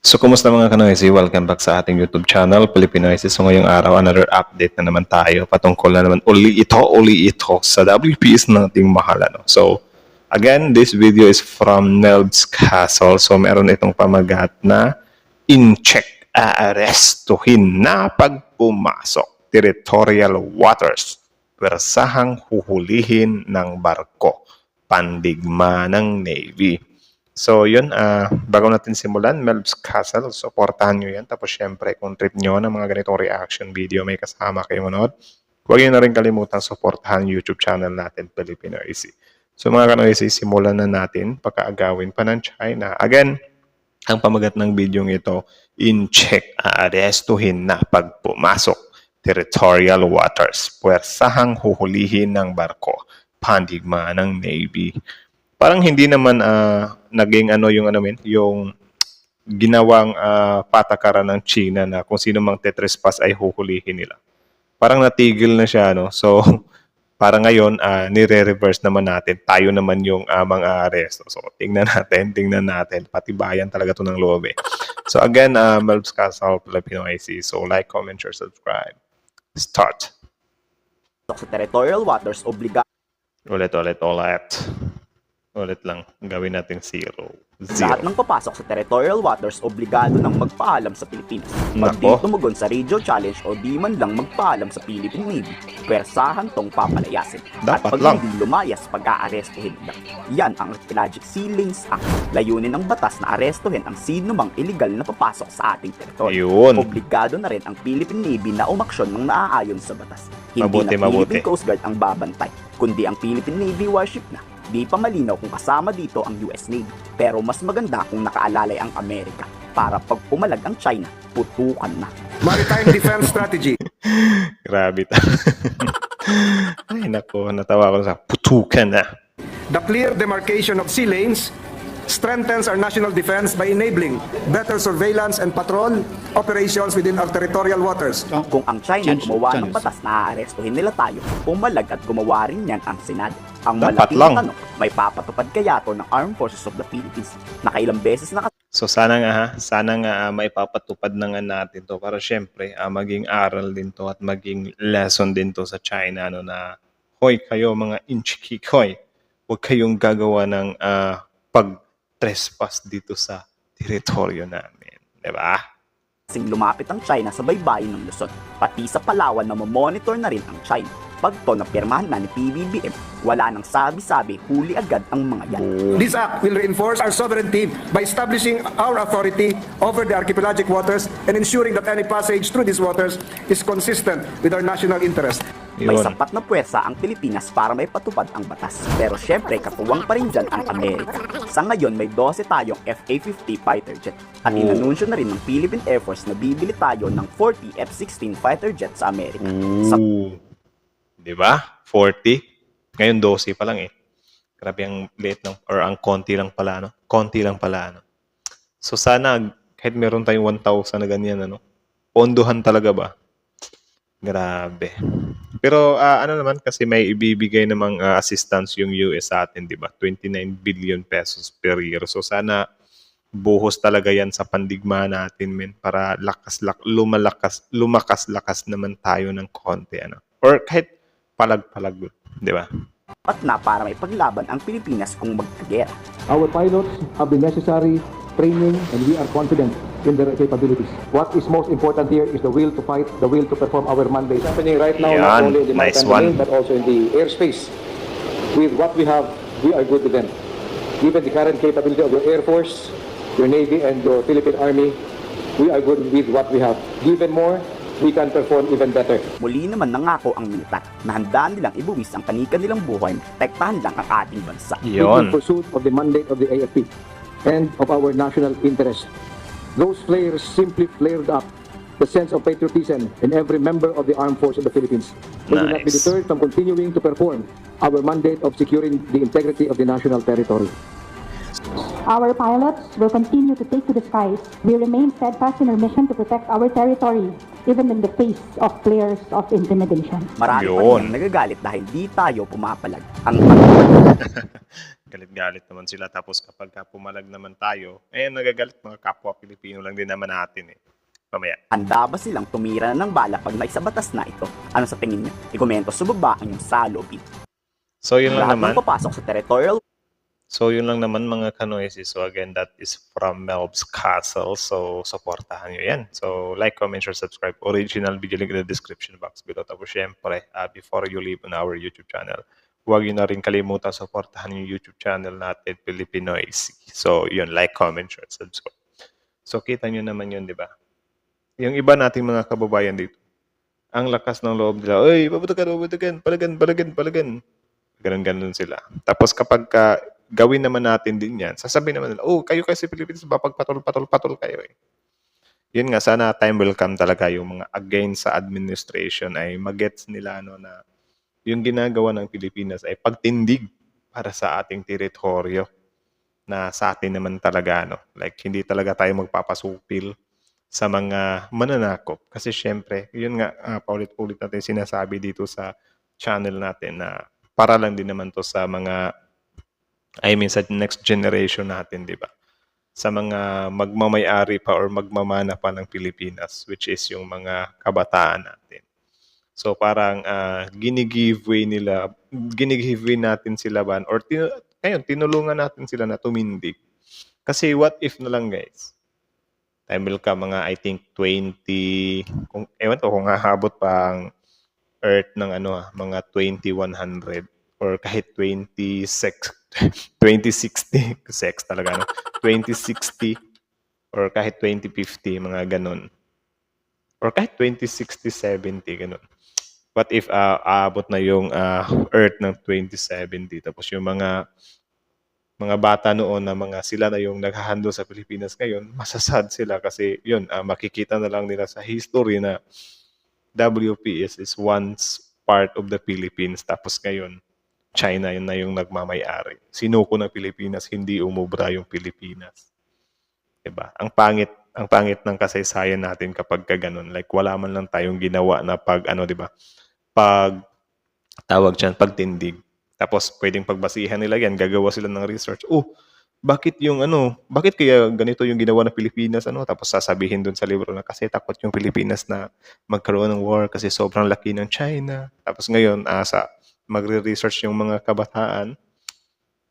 So, kumusta mga kanoysi? Welcome back sa ating YouTube channel, Pilipinoysi. So, ngayong araw, another update na naman tayo. Patungkol na naman uli ito sa WPS nating mahal. So, again, this video is from Nelb's Castle. So, meron itong pamagat na in-check, aarestuhin na pagpumasok. Territorial waters. Pwersahang huhulihin ng barko. Pandigma ng Navy. So, yun, bago natin simulan, Melb's Castle, supportahan nyo yan. Tapos, syempre, kung trip nyo ng mga ganitong reaction video, may kasama kayo manood, huwag nyo na rin kalimutan supportahan YouTube channel natin, Pilipinoysi. So, mga kanoysi, simulan na natin pagkaagawin pa ng China. Again, ang pamagat ng video ito, in-check, aarestuhin na pag pumasok. Territorial waters, puwersahang huhulihin ng barko, pandigma ng Navy. Parang hindi naman naging yung ginawang patakaran ng China na kung sino mang tetrespass ay huhulihin nila. Parang natigil na siya, no? So, parang ngayon, nire-reverse naman natin. Tayo naman yung mga aresto. So, tingnan natin. Patibayan talaga to ng loob eh. So, again, Melb's Castle, Pilipinoysi. So, like, comment, share, subscribe. Start. Sa territorial waters, Ulit lang. Gawin natin zero. lahat ng papasok sa territorial waters obligado ng magpaalam sa Pilipinas. Pag di tumugon sa radio challenge o di man lang magpaalam sa Philippine Navy, pwersahan tong papalayasin. At Dapat pag lang. hindi lumayas, pag-aarestuhin lang. Yan ang Archaeologic Sea Lanes Act. Layunin ng batas na arestuhin ang sino mang illegal na papasok sa ating teritoryo. Ayun. Obligado na rin ang Philippine Navy na umaksyon ng naaayon sa batas. Hindi Mabuti. na Philippine Coast Guard ang babantay, kundi ang Philippine Navy warship na. Di pa malinaw kung kasama dito ang US Navy, pero mas maganda kung nakaalalay ang Amerika para pag pumalag ang China, putukan na. Maritime Defense Strategy. Grabe ta. Ay, nako. Natawa ko sa putukan na. The clear demarcation of sea lanes strengthens our national defense by enabling better surveillance and patrol operations within our territorial waters. Kung ang China gumawa ng batas na aarestuhin nila tayo, pumalag at gumawa rin yan ang Senado. Ang Dapat malaking lang. tanong, may papatupad kaya to ng Armed Forces of the Philippines? Nakailang beses na So sana nga maipapatupad na nga natin to para syempre maging aral din to at maging lesson din to sa China na hoy kayo mga inchikikoy, huwag kayong gagawa ng pag-trespass dito sa teritoryo namin, 'di ba? kasing lumapit ang China sa baybayin ng Luzon. Pati sa Palawan na mamonitor na rin ang China. Pag to napirmahan na ni PBBM, wala nang sabi-sabi, huli agad ang mga yan. This act will reinforce our sovereignty by establishing our authority over the archipelagic waters and ensuring that any passage through these waters is consistent with our national interest. May Yun. sapat na puwersa ang Pilipinas para may patupad ang batas. Pero syempre, katuwang pa rin dyan ang Amerika. Sa ngayon, may 12 tayong FA-50 fighter jet. At inanunsyo na rin ng Philippine Air Force na bibili tayo ng 40 F-16 fighter jet sa Amerika. Sa 'Di ba? 40. Ngayon 12 pa lang eh. Grabe ang late lang or ang konti lang pala Konti lang pala So sana kahit meron tayong 1,000 na ganyan pondohan talaga ba? Grabe. Pero naman kasi may ibibigay namang assistance yung US sa atin, 'di ba? 29 billion pesos per year. So sana buhos talaga 'yan sa pandigma natin, men, para lumakas naman tayo ng konti Or kahit palag-palag, 'di ba? at na para may paglaban ang Pilipinas kung magkagera. Our pilots have the necessary training and we are confident in their capabilities. What is most important here is the will to fight, the will to perform our mandate. Happening right now, Yan, not only in the nice maritime one. domain, but also in the airspace. With what we have, we are good with them. Given the current capability of your Air Force, your Navy, and your Philippine Army, we are good with what we have. Given more, we can perform even better. Muli naman nangako ang militar na handaan nilang ibuwis ang kanilang buhay, protektahan lang ang ating bansa. Yun. In pursuit of the mandate of the AFP and of our national interest. Those flares simply flared up the sense of patriotism in every member of the armed force of the Philippines. We will not be Nice. deterred from continuing to perform our mandate of securing the integrity of the national territory. Our pilots will continue to take to the skies. We remain steadfast in our mission to protect our territory, even in the face of flares of intimidation. Marami pa Yun. rin ang nagagalit dahil di tayo pumapalag. Ang galit-galit naman sila. Tapos kapag pumalag naman tayo, nagagalit mga kapwa Pilipino lang din naman natin eh. Mamaya. Handa ba silang tumira ng bala pag may sa batas na ito? Ano sa tingin niyo? Ikomento sa baba ang iyong salobin. So yun lang Lahat naman. ng papasok sa territorial So yun lang naman mga kanoisis. So again, that is from Melb's Castle. So supportahan nyo yan. So like, comment, share, subscribe. Original video link in the description box below. Tapos syempre, before you leave on our YouTube channel, huwag yun na rin kalimutan supportahan yung YouTube channel natin, Pilipinoicy. So yun, like, comment, share, subscribe. So kita nyo naman yun, di ba? Yung iba nating mga kababayan dito, ang lakas ng loob nila, "Oy, babutakan, palagan." Ganun sila. Tapos kapag gawin naman natin din yan, sasabihin naman nila, "Oh, kayo kasi Pilipinas, patol kayo eh." Yun nga, sana time will come talaga yung mga against sa administration ay magets nila na yung ginagawa ng Pilipinas ay pagtindig para sa ating teritoryo na sa atin naman talaga, like hindi talaga tayo magpapasupil sa mga mananakop. Kasi syempre, yun nga, paulit-ulit natin sinasabi dito sa channel natin na para lang din naman to sa mga, sa next generation natin, di ba? Sa mga magmamayari pa or magmamana pa ng Pilipinas, which is yung mga kabataan natin. So parang ginigive way natin sila ba, or tinulungan natin sila na tumindig. Kasi what if na lang guys, time will come mga I think 20, kung hahabot pa ang Earth ng mga 2100 or kahit 2060, sex talaga 2060 or kahit 2050, mga ganun. Or kahit 2060, 70, ganun. What if aabot na yung Earth ng 2070, tapos yung mga bata noon na sila na yung naghahandle sa Pilipinas ngayon, masasad sila kasi yun, makikita na lang nila sa history na WPS is once part of the Philippines, tapos ngayon China yun na yung nagmamay-ari. Sinuko ng Pilipinas, hindi umubra yung Pilipinas. Diba? Ang pangit ng kasaysayan natin kapag ganun. Like wala man lang tayong ginawa na diba? Pagtindig. Tapos pwedeng pagbasihan nila yan, gagawa sila ng research. Bakit kaya ganito yung ginawa ng Pilipinas, tapos sasabihin dun sa libro na kasi takot yung Pilipinas na magkaroon ng war kasi sobrang laki ng China. Tapos ngayon, magre-research yung mga kabataan,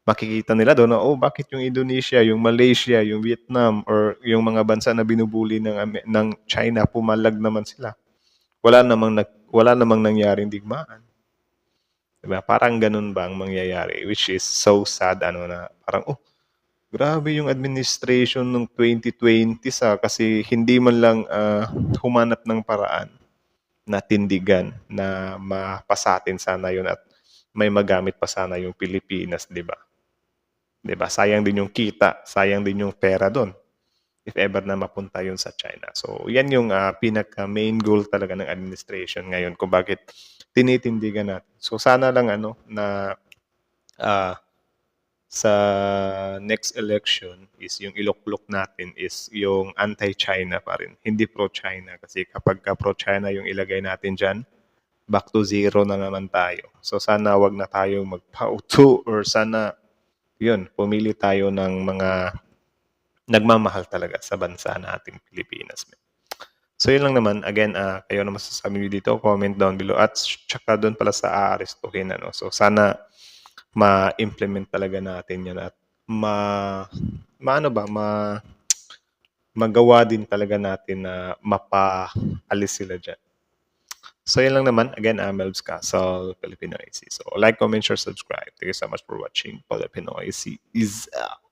makikita nila doon na, bakit yung Indonesia, yung Malaysia, yung Vietnam, or yung mga bansa na binubuli ng China, pumalag naman sila. Wala namang nangyaring digmaan. Diba? Parang ganun ba ang mangyayari? Which is so sad, na parang, grabe yung administration ng 2020 kasi hindi man lang humanap ng paraan na tindigan na mapasatin sana yun at may magamit pa sana yung Pilipinas, di ba? Di ba? Sayang din yung kita, sayang din yung pera doon if ever na mapunta yun sa China. So, yan yung pinaka-main goal talaga ng administration ngayon kung bakit tinitindigan natin. So, sana lang na sa next election is yung iluklok natin is yung anti-China pa rin. Hindi pro-China. Kasi kapag pro-China yung ilagay natin dyan, back to zero na naman tayo. So sana wag na tayong magpauto or sana pumili tayo ng mga nagmamahal talaga sa bansa nating Pilipinas. So yun lang naman. Again, kayo na masasabi nyo dito, comment down below. At tsaka doon pala sa aarestuhin. So sana ma-implement talaga natin yan at magawa din talaga natin na mapaalis sila dyan. So yun lang naman. Again, Melb's Castle, Pilipinoicy. So like, comment, share, subscribe. Thank you so much for watching. Pilipinoicy is out.